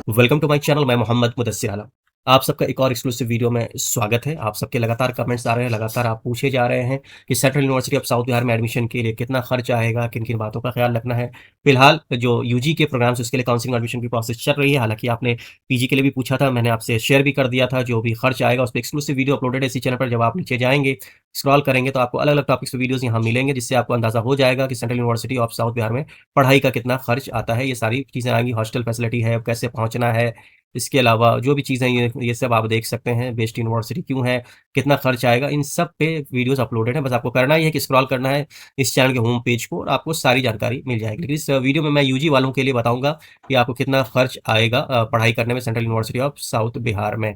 Welcome to my channel. मैं मोहम्मद मुदस्सिर आलम। आप सबका एक और एक्सक्लूसिव वीडियो में स्वागत है। आप सबके लगातार कमेंट्स आ रहे हैं, लगातार आप पूछे जा रहे हैं कि central university of south Bihar में एडमिशन के लिए कितना खर्च आएगा, किन-किन बातों का ख्याल रखना है। फिलहाल जो यूजी के प्रोग्राम्स उसके लिए काउंसलिंग एडमिशन की प्रोसेस चल रही है। हालाँकि आपने पीजी के लिए भी पूछा था, मैंने आपसे शेयर भी कर दिया था जो भी खर्च आएगा उस पे एक्सक्लूसिव वीडियो अपलोडेड है इसी चैनल पर। जब आप नीचे जाएँगे, स्क्रॉल करेंगे तो आपको अलग-अलग टॉपिक्स पे वीडियोज़ यहाँ मिलेंगे जिससे आपको अंदाज़ा हो जाएगा कि central university of south Bihar में पढ़ाई का कितना खर्च आता है। ये सारी चीज़ें आएँगी, हॉस्टल फैसिलिटी है, कैसे पहुँचना है, इसके अलावा जो भी चीज़ें ये सब आप देख सकते हैं, बेस्ट यूनिवर्सिटी क्यों है, कितना खर्च आएगा, इन सब पे वीडियोज़ अपलोडेड हैं। बस आपको करना ही है कि स्क्रॉल करना है इस चैनल के होम पेज को और आपको सारी जानकारी मिल जाएगी। लेकिन इस वीडियो में मैं यूजी वालों के लिए बताऊँगा कि आपको कितना खर्च आएगा पढ़ाई करने में central university of south Bihar में।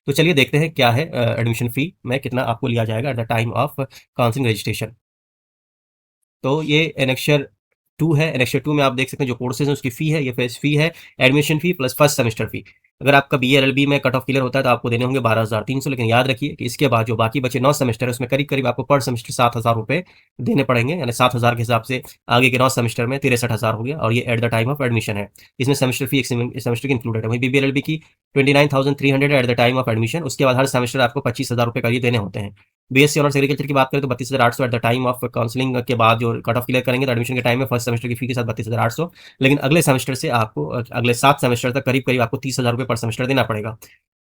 तो चलिए देखते हैं क्या है एडमिशन फ़ी में कितना आपको लिया जाएगा at the time of counselling registration. तो ये एनेक्स्चर 2 है। एनेक्स्चर 2 में आप देख सकते हैं जो कोर्सेज़ हैं उसकी फ़ी है, ये फेस फ़ी है, admission fee plus first semester fee. अगर आपका बीए एलएलबी में कट ऑफ क्लियर होता है तो आपको देने होंगे 12,300, लेकिन याद रखिए कि इसके बाद जो बाकी बचे 9 सेमेस्टर है उसमें करीब-करीब आपको पर सेमेस्टर 7,000 रुपए देने पड़ेंगे। यानी 7,000 के हिसाब से आगे के 9 सेमेस्टर में 63,000 हो गया और ये at the time of admission है। इसमें सेमेस्टर फ़ी एक सेमेस्टर की इंक्लूडेड है। वहीं बीबीए एलएलबी की 29,300 है at the time of admission. उसके बाद हर सेमेस्टर आपको 25,000 रुपए करीब देने होते हैं। बीएससी ऑनर्स एग्रीकल्चर की बात करें तो 32,800 at the time of counselling के बाद जो कट ऑफ क्लियर करेंगे तो एडमिशन के टाइम में फर्स्ट सेमेस्टर की फी के साथ 32,800। लेकिन अगले सेमेस्टर से आपको अगले 7 सेमेस्टर तक करीब-करीब आपको 30,000 रुपए पर सेमेस्टर देना पड़ेगा।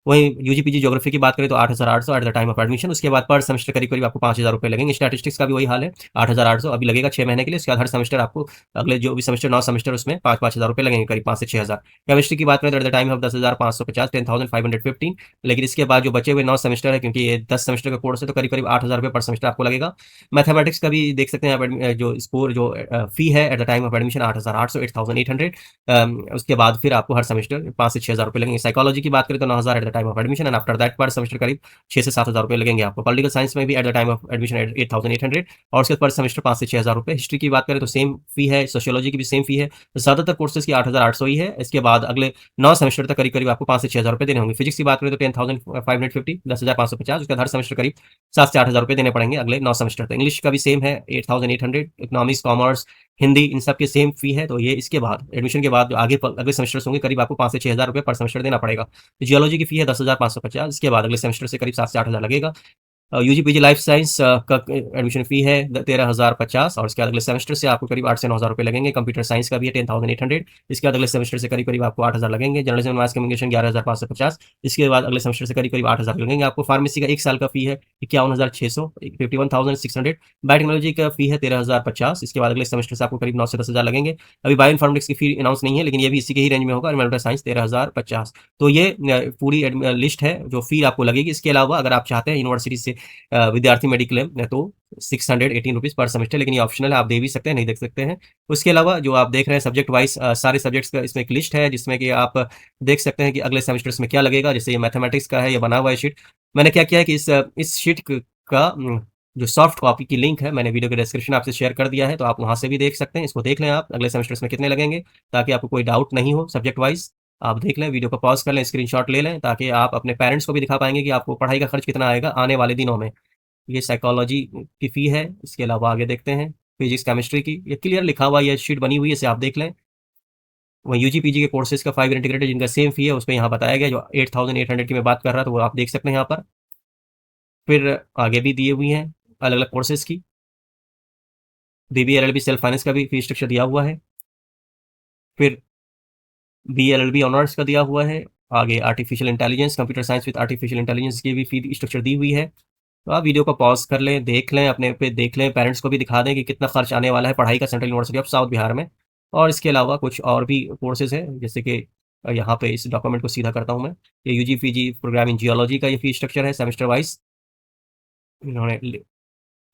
वहीं यूजी पीजी ज्योग्राफी की बात करें तो 8,800 at the time of admission. उसके बाद पर सेमेस्टर करीब-करीब आपको 5,000 रुपए लगेंगे। स्टैटिस्टिक्स का भी वही हाल है, 8,800 अभी लगेगा 6 महीने के लिए। उसके बाद हर सेमेस्टर आपको अगले जो भी सेमेस्टर 9 सेमेस्टर उसमें 5-5 हज़ार रुपए लगेंगे, करीब 5 से 6,000। केमिस्ट्री की बात करें तो एट द टाइम ऑफ 10,550 10,515। लेकिन इसके बाद जो बचे हुए 9 सेमेस्टर है, क्योंकि ये 10 सेमेस्टर का कोर्स है तो करीब-करीब 8,000 रुपए पर सेमेस्टर आपको लगेगा। मैथमेटिक्स का भी देख सकते हैं आप जो स्कोर जो फी है at the time of admission 8,800 8,800। उसके बाद फिर आपको हर सेमेस्टर 5 से 6,000 रुपए लगेंगे। साइकोलॉजी की बात करें तो 9,000 at the time of admission and after that पर सेमेस्टर करीब 6 से 7,000 रुपए लगेंगे आपको। पॉलिटिकल साइंस में भी at the time of admission 8,800 और उसके पर सेमेस्टर 5 से 6,000 रुपए। हिस्ट्री की बात करें तो सेम फी है, सोशियोलॉजी की भी सेम फी है। तो ज़्यादातर कोर्सेज की 8,800 ही है। इसके बाद अगले 9 सेमेस्टर तक करीब-करीब आपको 5 से 6,000 रुपए देने होंगे। फिजिक्स की बात करें तो 10,550 10,550। उसके बाद हर सेमेस्टर करीब 7 से 8,000 रुपए देने पड़ेंगे अगले 9 सेमेस्टर तक। इंग्लिश का भी सेम है 8,800। इकोनॉमिक्स, कॉमर्स, हिंदी इन सब की सेम फी है। तो ये इसके बाद एडमिशन के बाद जो आगे अगले सेमेस्टर्स होंगे करीब आपको 5 से 6,000 रुपए पर सेमेस्टर देना पड़ेगा। जियोलॉजी की फी है 10,550। इसके बाद अगले सेमेस्टर से करीब 7 से 8,000 लगेगा। यूजी पीजी लाइफ साइंस का एडमिशन फी है 13,050 और इसके बाद अगले सेमेस्टर से आपको करीब 8 से 9,000 रुपए लगेंगे। कंप्यूटर साइंस का भी है 10,800। इसके बाद अगले सेमेस्टर से करीब-करीब आपको 8,000 लगेंगे। Journalism mass communication 11,550। इसके बाद अगले सेमेस्टर से करीब-करीब 8,000 लगेंगे आपको। फार्मेसी का 1 साल का फी है 51,600 51,600। बायोटेक्नोलॉजी का फी है 13,050। इसके बाद अगले सेमेस्टर से आपको करीब 9 से 10,000 लगेंगे। अभी बायो इन्फॉर्मेटिक्स की फी अनाउंस नहीं है, लेकिन ये भी इसी के ही रेंज में होगा। Environmental science 13,050। तो ये पूरी लिस्ट है जो फी आपको लगेगी। इसके अलावा अगर आप चाहते हैं यूनिवर्सिटी से विद्यार्थी मेडिक्लेम तो 618 रुपीज़ पर सेमेस्टर, लेकिन ये ऑप्शनल है, आप दे भी सकते हैं, नहीं दे सकते हैं। उसके अलावा जो आप देख रहे हैं सब्जेक्ट वाइज़ सारे सब्जेक्ट्स का इसमें एक लिस्ट है जिसमें कि आप देख सकते हैं कि अगले सेमेस्टर्स में क्या लगेगा। जैसे ये मैथमेटिक्स का है, ये बना हुआ है शीट। मैंने क्या किया है कि इस शीट का जो सॉफ्ट कॉपी की लिंक है मैंने वीडियो के डिस्क्रिप्शन आपसे शेयर कर दिया है, तो आप वहाँ से भी देख सकते हैं। इसको देख लें आप अगले सेमेस्टर्स में कितने लगेंगे, ताकि आपको कोई डाउट नहीं हो सब्जेक्ट वाइज़। आप देख लें, वीडियो को पॉज़ कर लें, स्क्रीनशॉट ले लें, ताकि आप अपने पेरेंट्स को भी दिखा पाएँगे कि आपको पढ़ाई का खर्च कितना आएगा आने वाले दिनों में। ये साइकोलॉजी की फ़ी है। इसके अलावा आगे देखते हैं फिज़िक्स, केमिस्ट्री की, ये क्लियर लिखा हुआ है, ये शीट बनी हुई है, इसे आप देख लें। वहीं यूजी, पीजी के कोर्सेज़ का 5 ईयर इंटीग्रेटेड जिनका सेम फ़ी है, उसमें यहाँ बताया गया है, जो 8,800 की मैं बात कर रहा था, वो आप देख सकते हैं यहाँ पर। फिर आगे भी दिए हुई हैं अलग-अलग कोर्सेज़ की। बीबीए, एलएलबी, सेल्फ फाइनेंस का भी फ़ी स्ट्रक्चर दिया हुआ है। फिर बीए, एलएलबी ऑनर्स का दिया हुआ है। आगे artificial intelligence, computer science with artificial intelligence की भी फ़ी स्ट्रक्चर दी हुई है। तो आप वीडियो को पॉज़ कर लें, देख लें, अपने पे देख लें, पेरेंट्स को भी दिखा दें कि कितना खर्च आने वाला है पढ़ाई का central university of south Bihar में। और इसके अलावा कुछ और भी कोर्सेज़ हैं, जैसे कि यहाँ पे इस डॉक्यूमेंट को सीधा करता हूँ मैं। ये UG, PG program in geology का ये फ़ी स्ट्रक्चर है सेमेस्टर वाइज़, इन्होंने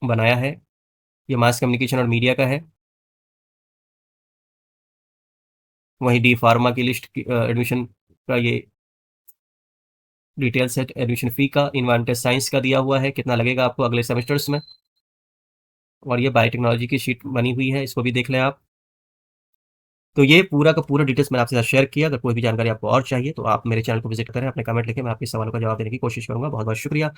बनाया है। ये मास कम्युनिकेशन और मीडिया का है। वहीं डी फार्मा की लिस्ट की एडमिशन का ये डिटेल्स है एडमिशन फ़ी का। एनवायरमेंटल साइंस का दिया हुआ है, कितना लगेगा आपको अगले सेमेस्टर्स में। और ये बायोटेक्नोलॉजी की शीट बनी हुई है, इसको भी देख लें आप। तो ये पूरा का पूरा डिटेल्स मैंने आपके साथ शेयर किया। अगर कोई भी जानकारी आपको और चाहिए तो आप मेरे चैनल को विज़िट करें, अपने कमेंट लिखें, मैं आपके सवालों का जवाब देने की कोशिश करूँगा। बहुत-बहुत शुक्रिया।